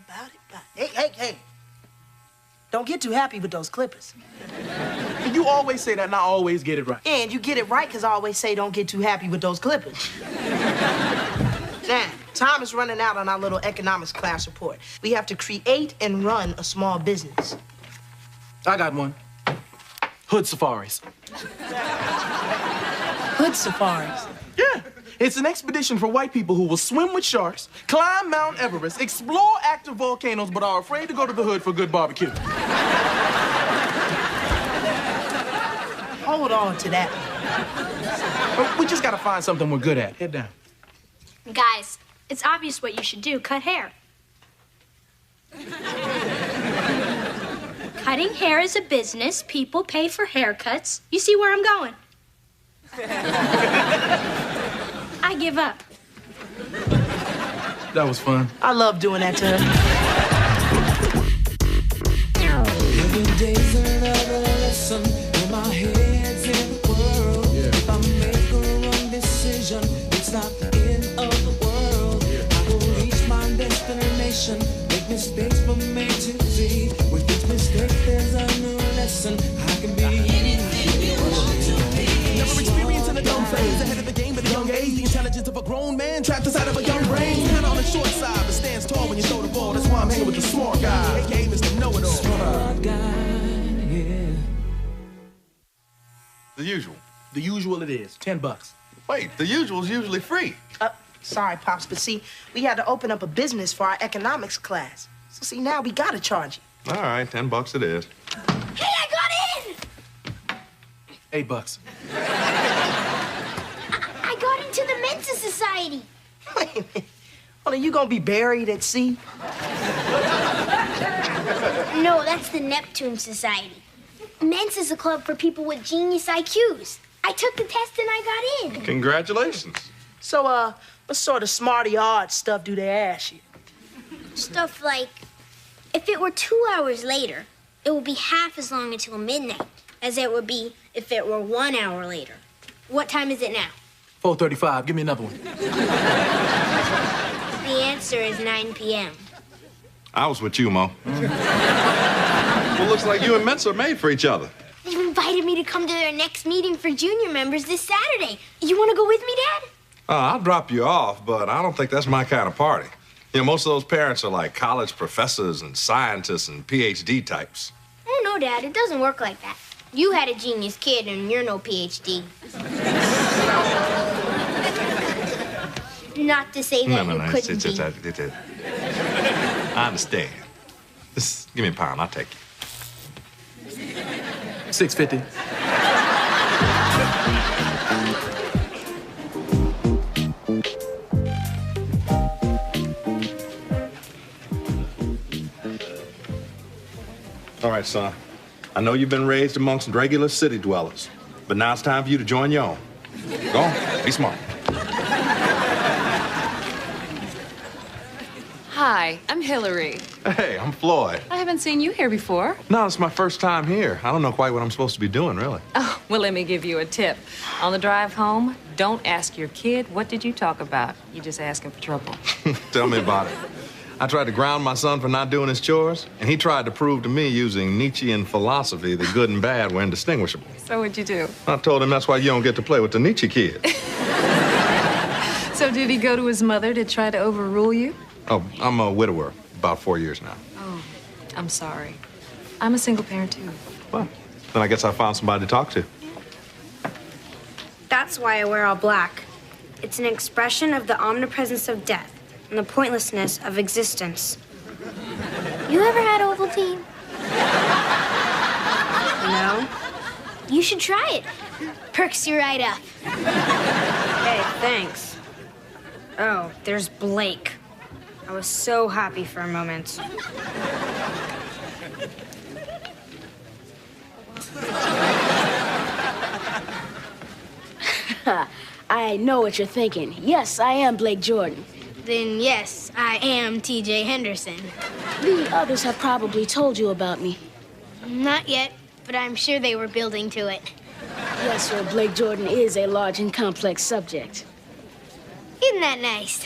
about it. Hey. Don't get too happy with those clippers. You always say that, and I always get it right. And you get it right because I always say don't get too happy with those clippers. Now, time is running out on our little economics class report. We have to create and run a small business. I got one. Hood safaris. Hood safaris? Yeah. It's an expedition for white people who will swim with sharks, climb Mount Everest, explore active volcanoes, but are afraid to go to the hood for good barbecue. Hold on to that. We just gotta find something we're good at. Head down. Guys, it's obvious what you should do. Cut hair. Cutting hair is a business. People pay for haircuts. You see where I'm going? I give up. That was fun. I love doing that to her. Every day's another lesson in my head's in the world. Yeah. If I make a wrong decision, it's not the end of the world. Yeah. I will reach my destination, make mistakes from A to Z. With each mistake, there's a new lesson. I can be anything you want to be. Never experienced in a dumb phase, ahead of the game at a young age. The intelligence of a grown man trapped inside of a young brain. Kind of on the short side, but stands tall when you throw the ball. That's why I'm hanging with the smart guy. AKA Mr. Know-It-All. Smart guy, yeah. The usual. The usual it is. $10. Wait, the usual's usually free. Sorry, Pops, but see, we had to open up a business for our economics class. So see, now we gotta charge you. All right, $10 it is. Hey, I got in! $8. I got into the Mensa Society. Wait a minute. Well, are you gonna be buried at sea? No, that's the Neptune Society. Mensa is a club for people with genius IQs. I took the test and I got in. Congratulations. So, what sort of smarty-hard stuff do they ask you? Stuff like, if it were 2 hours later, it would be half as long until midnight as it would be if it were 1 hour later. What time is it now? 4:35. Give me another one. The answer is 9 p.m. I was with you, Mo. Well, looks like you and Mensa are made for each other. They've invited me to come to their next meeting for junior members this Saturday. You want to go with me, Dad? I'll drop you off, but I don't think that's my kind of party. You know, most of those parents are like college professors and scientists and PhD types. Oh, no, Dad, it doesn't work like that. You had a genius kid and you're no PhD. Not to say that you couldn't be. I understand. Just give me a pound, I'll take it. $6.50. All right, son. I know you've been raised amongst regular city dwellers, but now it's time for you to join your own. Go on, be smart. Hi, I'm Hillary. Hey, I'm Floyd. I haven't seen you here before. No, it's my first time here. I don't know quite what I'm supposed to be doing, really. Oh, well, let me give you a tip. On the drive home, don't ask your kid, what did you talk about? You just ask him for trouble. Tell me about it. I tried to ground my son for not doing his chores, and he tried to prove to me using Nietzschean philosophy that good and bad were indistinguishable. So what'd you do? I told him that's why you don't get to play with the Nietzsche kid. So did he go to his mother to try to overrule you? Oh, I'm a widower, about 4 years now. Oh, I'm sorry. I'm a single parent, too. Well, then I guess I found somebody to talk to. That's why I wear all black. It's an expression of the omnipresence of death and the pointlessness of existence. You ever had Ovaltine? No? You should try it. Perks you right up. Hey, thanks. Oh, there's Blake. I was so happy for a moment. I know what you're thinking. Yes, I am Blake Jordan. Then yes, I am TJ Henderson. The others have probably told you about me. Not yet, but I'm sure they were building to it. Yes, sir, Blake Jordan is a large and complex subject. Isn't that nice?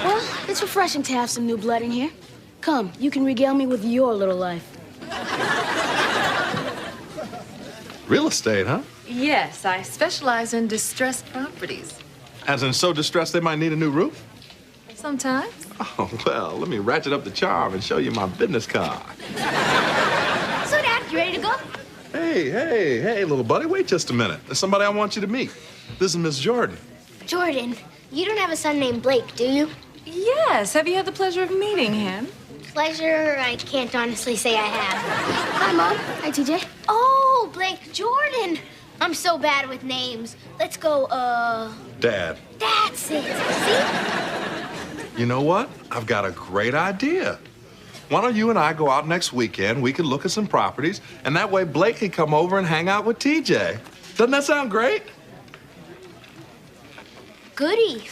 Well, It's refreshing to have some new blood in here. Come, you can regale me with your little life. Real estate, huh? Yes, I specialize in distressed properties. As in so distressed they might need a new roof? Sometimes. Oh, well, let me ratchet up the charm and show you my business card. So, Dad, you ready to go? Hey, little buddy, wait just a minute. There's somebody I want you to meet. This is Miss Jordan. Jordan, you don't have a son named Blake, do you? Yes, have you had the pleasure of meeting him? Pleasure, I can't honestly say I have. Hi, Mom. Hi, TJ. Oh, Blake, Jordan. I'm so bad with names. Let's go, Dad. That's it. See? You know what? I've got a great idea. Why don't you and I go out next weekend? We could look at some properties, and that way Blake could come over and hang out with TJ. Doesn't that sound great? Goody.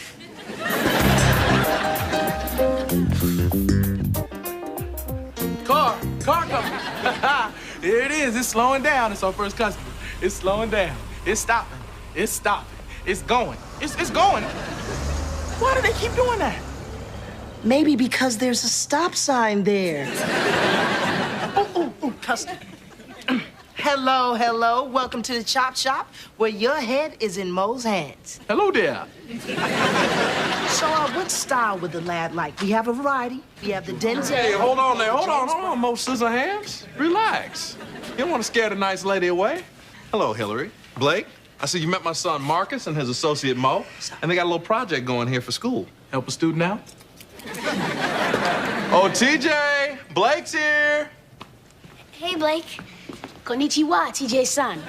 Car coming. Here it is. It's slowing down. It's our first customer. It's slowing down. It's stopping. It's stopping. It's going. It's going. Why do they keep doing that? Maybe because there's a stop sign there. Ooh, customer. Hello. Welcome to the Chop Shop, where your head is in Mo's hands. Hello there. So, what style would the lad like? We have a variety. We have the Denzel. Hey, hold on there. Hold on, Mo Scissorhands. Relax. You don't want to scare the nice lady away. Hello, Hillary. Blake, I see you met my son Marcus and his associate Mo, and they got a little project going here for school. Help a student out? Oh, TJ, Blake's here. Hey, Blake. Konnichiwa, TJ-san.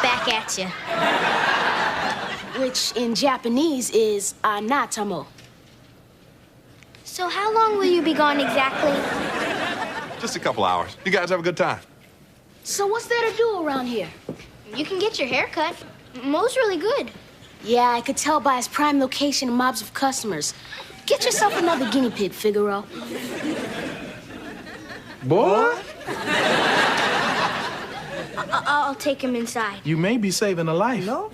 Back at you. Which in Japanese is anatamo. So how long will you be gone exactly? Just a couple hours. You guys have a good time. So what's there to do around here? You can get your hair cut. Mo's really good. Yeah, I could tell by his prime location and mobs of customers. Get yourself another guinea pig, Figaro. Boy? I'll take him inside. You may be saving a life. No?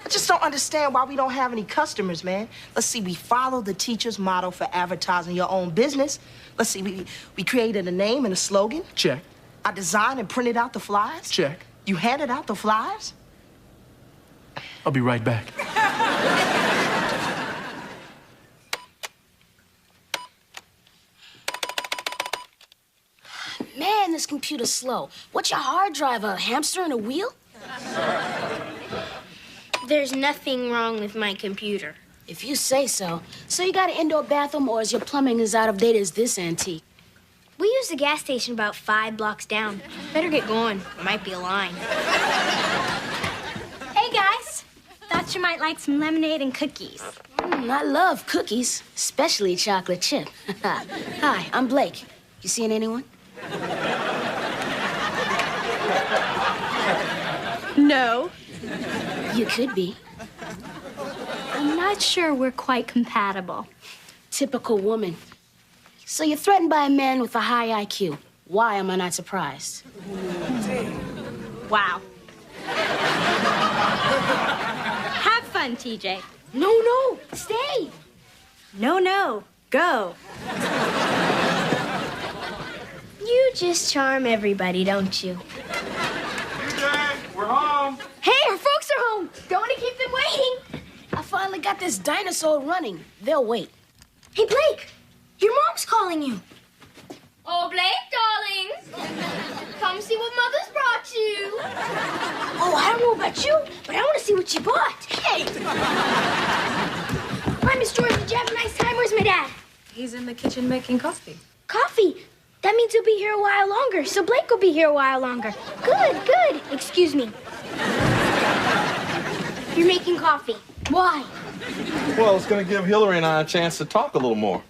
I just don't understand why we don't have any customers, man. Let's see, we follow the teacher's motto for advertising your own business. Let's see, we created a name and a slogan. Check. I designed and printed out the flyers. Check. You handed out the flyers? I'll be right back. Man, this computer's slow. What's your hard drive, a hamster and a wheel? There's nothing wrong with my computer. If you say so. So you got an indoor bathroom, or is your plumbing as out of date as this antique? We use the gas station about 5 blocks down. Better get going. There might be a line. Hey, guys. Thought you might like some lemonade and cookies. I love cookies, especially chocolate chip. Hi, I'm Blake. You seeing anyone? No. You could be. I'm not sure we're quite compatible. Typical woman. So you're threatened by a man with a high IQ. Why am I not surprised? Wow. Have fun, TJ. No, stay. No, go. You just charm everybody, don't you? TJ, we're home. Hey, our folks are home. Don't want to keep them waiting. I finally got this dinosaur running. They'll wait. Hey, Blake, your mom's calling you. Oh, Blake, darling. Come see what Mother's brought you. Oh, I don't know about you, but I want to see what you bought. Hey. Hi, Miss Jordan. Did you have a nice time? Where's my dad? He's in the kitchen making coffee. Coffee. That means he'll be here a while longer, so Blake will be here a while longer. Good. Excuse me. You're making coffee. Why? Well, it's going to give Hillary and I a chance to talk a little more.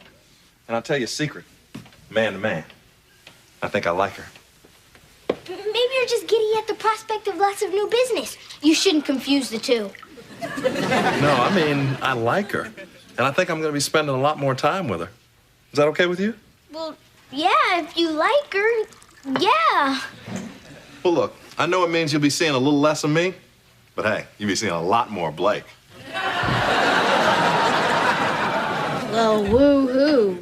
And I'll tell you a secret. Man to man. I think I like her. Maybe you're just giddy at the prospect of lots of new business. You shouldn't confuse the two. No, I mean, I like her. And I think I'm going to be spending a lot more time with her. Is that okay with you? Well, yeah, if you like her, yeah. Well, look, I know it means you'll be seeing a little less of me, But hey, you'll be seeing a lot more Blake. Well, woo-hoo.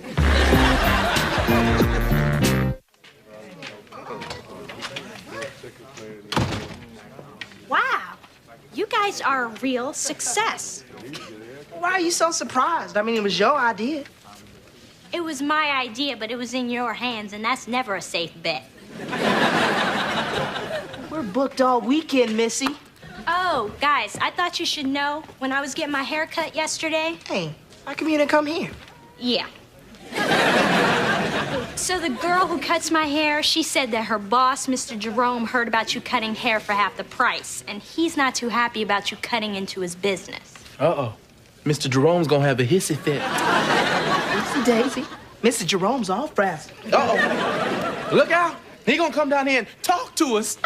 Wow, you guys are a real success. Why are you so surprised? I mean, it was your idea. It was my idea, but it was in your hands, and that's never a safe bet. We're booked all weekend, Missy. Oh, guys, I thought you should know. When I was getting my hair cut yesterday... Hey, how come you didn't come here? Yeah. So the girl who cuts my hair, she said that her boss, Mr. Jerome, heard about you cutting hair for half the price, and he's not too happy about you cutting into his business. Uh-oh. Mr. Jerome's gonna have a hissy fit. Missy Daisy. Mr. Jerome's off brass. Uh-oh. Look out. He gonna come down here and talk to us.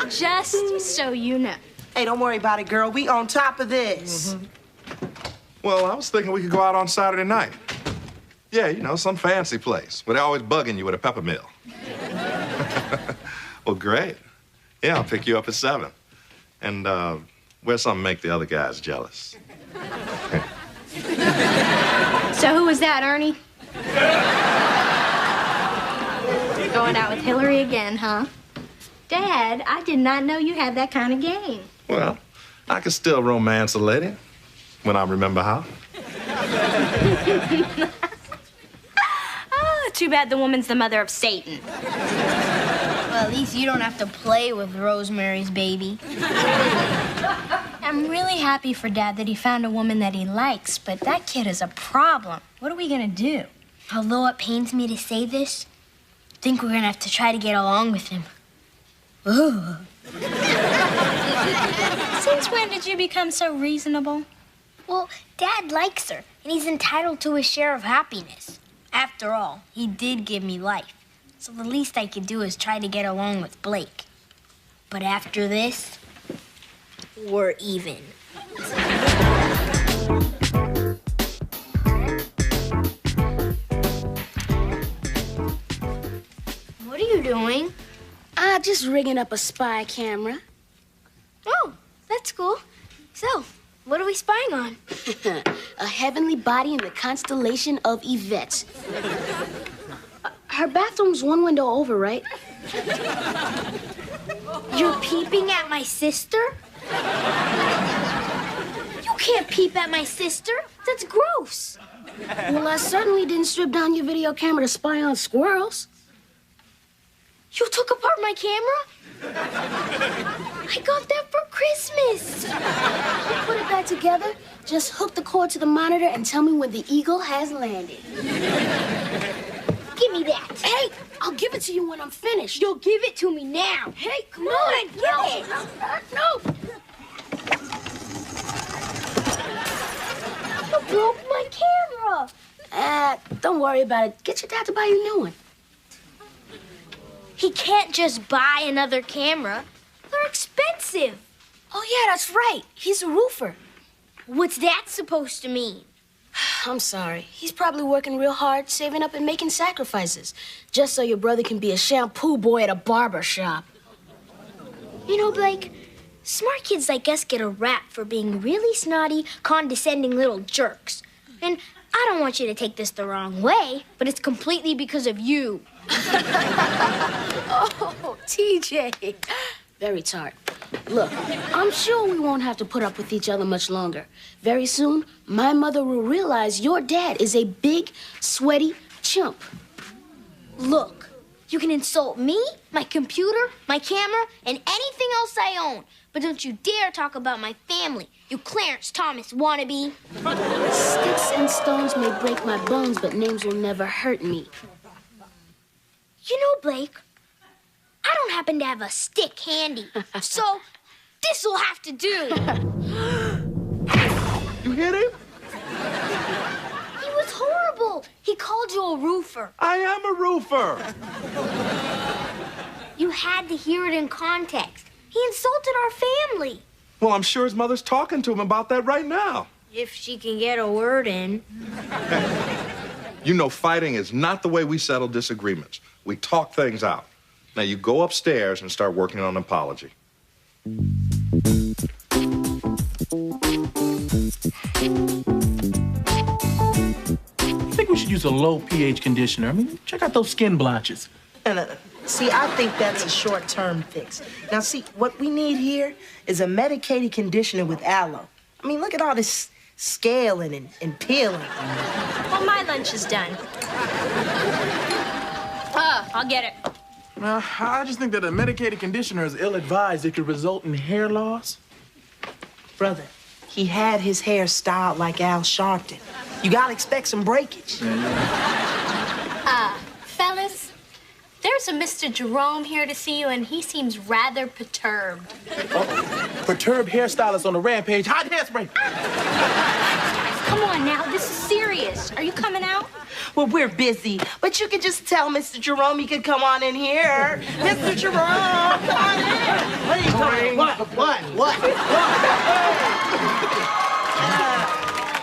Just so you know. Hey, don't worry about it, girl. We on top of this. Well, I was thinking we could go out on Saturday night. Yeah, you know, some fancy place where they're always bugging you at a pepper mill. Well, great. Yeah, I'll pick you up at 7. And, wear something to make the other guys jealous. So who was that, Ernie? You're going out with Hillary again, huh? Dad, I did not know you had that kind of game. Well, I can still romance a lady when I remember how. Oh, too bad the woman's the mother of Satan. Well, at least you don't have to play with Rosemary's Baby. I'm really happy for Dad that he found a woman that he likes, but that kid is a problem. What are we gonna do? Although it pains me to say this, I think we're gonna have to try to get along with him. Ooh. Since when did you become so reasonable? Well, Dad likes her, and he's entitled to his share of happiness. After all, he did give me life. So the least I could do is try to get along with Blake. But after this, we're even. What are you doing? Just rigging up a spy camera. Oh, that's cool. So, what are we spying on? A heavenly body in the constellation of Yvette. Her bathroom's one window over, right? You're peeping at my sister? You can't peep at my sister. That's gross. Well, I certainly didn't strip down your video camera to spy on squirrels. You took apart my camera? I got that for Christmas. Put it back together, just hook the cord to the monitor and tell me when the eagle has landed. Give me that. Hey, I'll give it to you when I'm finished. You'll give it to me now. Hey, come on, give it. No. You broke my camera. Don't worry about it. Get your dad to buy you a new one. He can't just buy another camera. They're expensive. Oh, yeah, that's right. He's a roofer. What's that supposed to mean? I'm sorry. He's probably working real hard, saving up and making sacrifices, just so your brother can be a shampoo boy at a barber shop. You know, Blake, smart kids like us get a rap for being really snotty, condescending little jerks. And I don't want you to take this the wrong way, but it's completely because of you. Oh, TJ. Very tart. Look, I'm sure we won't have to put up with each other much longer. Very soon, my mother will realize your dad is a big, sweaty chump. Look, you can insult me, my computer, my camera, and anything else I own. But don't you dare talk about my family, you Clarence Thomas wannabe. Sticks and stones may break my bones, but names will never hurt me. You know, Blake, I don't happen to have a stick handy, so this'll have to do. You hit him? He was horrible. He called you a roofer. I am a roofer. You had to hear it in context. He insulted our family. Well, I'm sure his mother's talking to him about that right now. If she can get a word in. You know, fighting is not the way we settle disagreements. We talk things out. Now you go upstairs and start working on an apology. I think we should use a low pH conditioner. I mean, check out those skin blotches. No. See, I think that's a short-term fix. Now, see, what we need here is a medicated conditioner with aloe. I mean, look at all this scaling and peeling. Well, my lunch is done. I'll get it. I just think that a medicated conditioner is ill-advised. It could result in hair loss. Brother, he had his hair styled like Al Sharpton. You gotta expect some breakage. Fellas, there's a Mr. Jerome here to see you, and he seems rather perturbed. Perturbed hairstylist on the rampage. Hot hairspray. Come on now, this is serious. Are you coming out? Well, we're busy, but you could just tell Mr. Jerome he could come on in here. Mr. Jerome, come on in. What?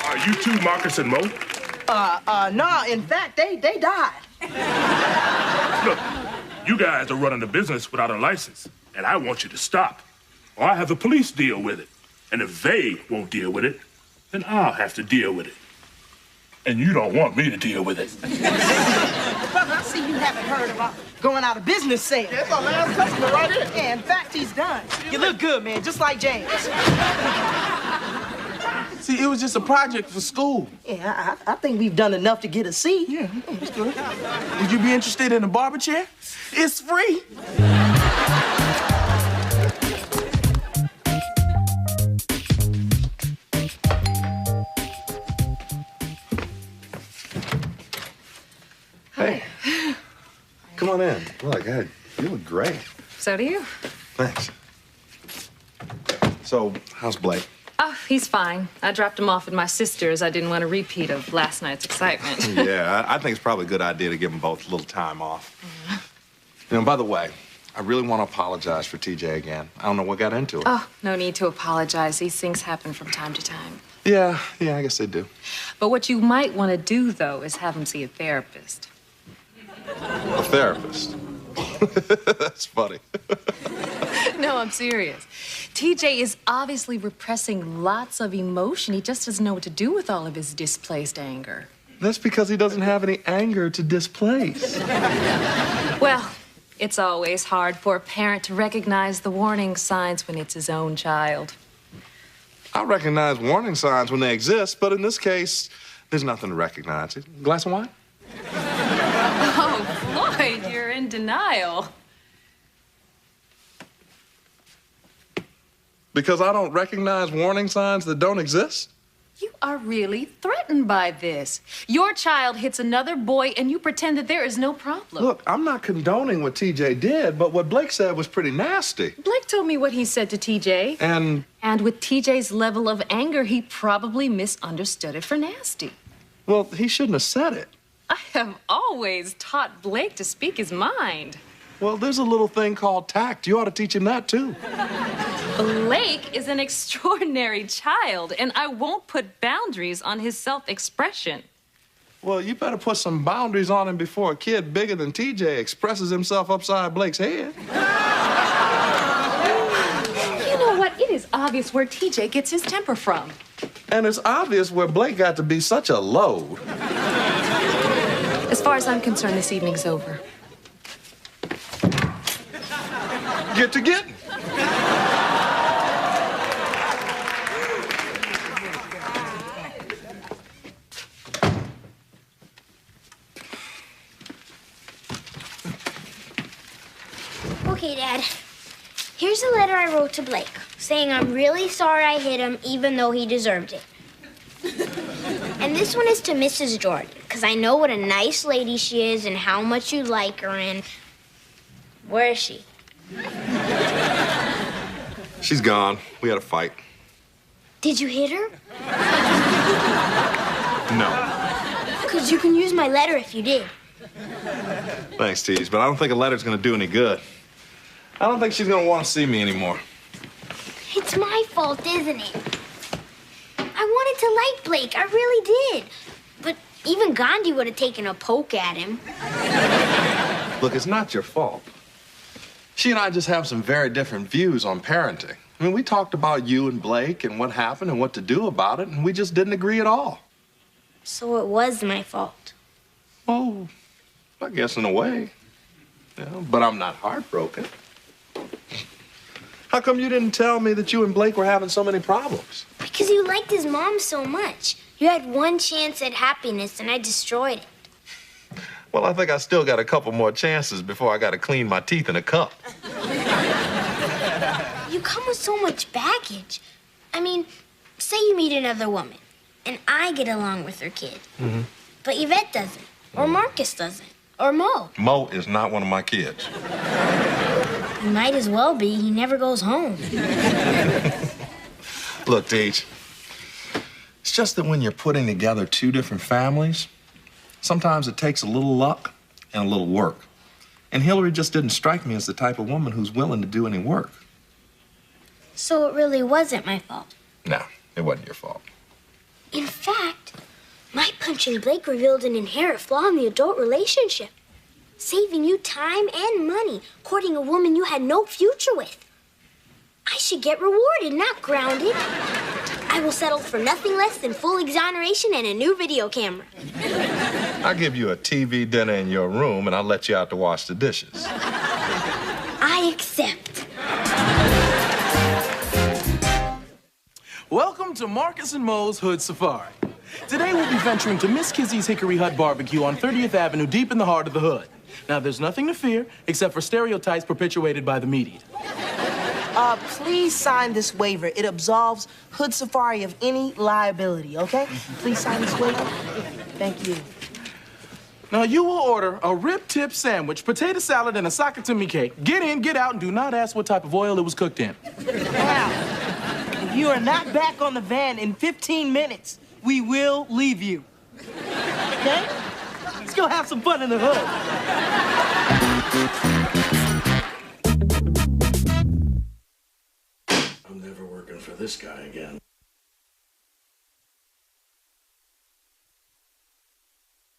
Are you two Marcus and Mo? No, in fact, they died. Look, you guys are running a business without a license, and I want you to stop, or I have the police deal with it. And if they won't deal with it, then I'll have to deal with it. And you don't want me to deal with it. Brother, I see you haven't heard about going out of business sale. That's our last customer right here. Yeah, in fact, he's done. You look good, man, just like James. See, it was just a project for school. Yeah, I think we've done enough to get a C. Yeah, that's good. Would you be interested in a barber chair? It's free. Hey, come on in. Look, you look great. So do you. Thanks. So, how's Blake? Oh, he's fine. I dropped him off at my sister's. I didn't want a repeat of last night's excitement. Yeah, I think it's probably a good idea to give them both a little time off. You know, by the way, I really want to apologize for TJ again. I don't know what got into it. Oh, no need to apologize. These things happen from time to time. Yeah, I guess they do. But what you might want to do, though, is have him see a therapist. A therapist? That's funny. No, I'm serious. TJ is obviously repressing lots of emotion. He just doesn't know what to do with all of his displaced anger. That's because he doesn't have any anger to displace. Well, it's always hard for a parent to recognize the warning signs when it's his own child. I recognize warning signs when they exist, but in this case, there's nothing to recognize. Glass of wine? Oh, Floyd, you're in denial. Because I don't recognize warning signs that don't exist? You are really threatened by this. Your child hits another boy and you pretend that there is no problem. Look, I'm not condoning what TJ did, but what Blake said was pretty nasty. Blake told me what he said to TJ. And with TJ's level of anger, he probably misunderstood it for nasty. Well, he shouldn't have said it. I have always taught Blake to speak his mind. Well, there's a little thing called tact. You ought to teach him that, too. Blake is an extraordinary child, and I won't put boundaries on his self-expression. Well, you better put some boundaries on him before a kid bigger than TJ expresses himself upside Blake's head. You know what? It is obvious where TJ gets his temper from. And it's obvious where Blake got to be such a load. As far as I'm concerned, this evening's over. Get to getting. Okay, Dad. Here's a letter I wrote to Blake, saying I'm really sorry I hit him, even though he deserved it. And this one is to Mrs. Jordan, because I know what a nice lady she is and how much you like her, and... Where is she? She's gone. We had a fight. Did you hit her? No. Because you can use my letter if you did. Thanks, Tease, but I don't think a letter's gonna do any good. I don't think she's gonna want to see me anymore. It's my fault, isn't it? I wanted to like Blake. I really did. But even Gandhi would have taken a poke at him. Look, it's not your fault. She and I just have some very different views on parenting. I mean, we talked about you and Blake and what happened and what to do about it, and we just didn't agree at all. So it was my fault. Oh, I guess in a way. Yeah, but I'm not heartbroken. How come you didn't tell me that you and Blake were having so many problems? Because you liked his mom so much. You had one chance at happiness, and I destroyed it. Well, I think I still got a couple more chances before I got to clean my teeth in a cup. You come with so much baggage. I mean, say you meet another woman, and I get along with her kid. Mm-hmm. But Yvette doesn't, or Marcus doesn't, or Mo. Mo is not one of my kids. He might as well be. He never goes home. Look, Deej, it's just that when you're putting together two different families, sometimes it takes a little luck and a little work. And Hillary just didn't strike me as the type of woman who's willing to do any work. So it really wasn't my fault. No, it wasn't your fault. In fact, my punching Blake revealed an inherent flaw in the adult relationship. Saving you time and money, courting a woman you had no future with. I should get rewarded, not grounded. I will settle for nothing less than full exoneration and a new video camera. I'll give you a TV dinner in your room, and I'll let you out to wash the dishes. I accept. Welcome to Marcus and Mo's Hood Safari. Today we'll be venturing to Miss Kizzy's Hickory Hut Barbecue on 30th Avenue, deep in the heart of the hood. Now, there's nothing to fear except for stereotypes perpetuated by the media. Please sign this waiver. It absolves Hood Safari of any liability, okay? Please sign this waiver. Thank you. Now, you will order a rib tip sandwich, potato salad, and a sakatumi cake. Get in, get out, and do not ask what type of oil it was cooked in. Now, if you are not back on the van in 15 minutes, we will leave you. Okay? Let's go have some fun in the hood. I'm never working for this guy again.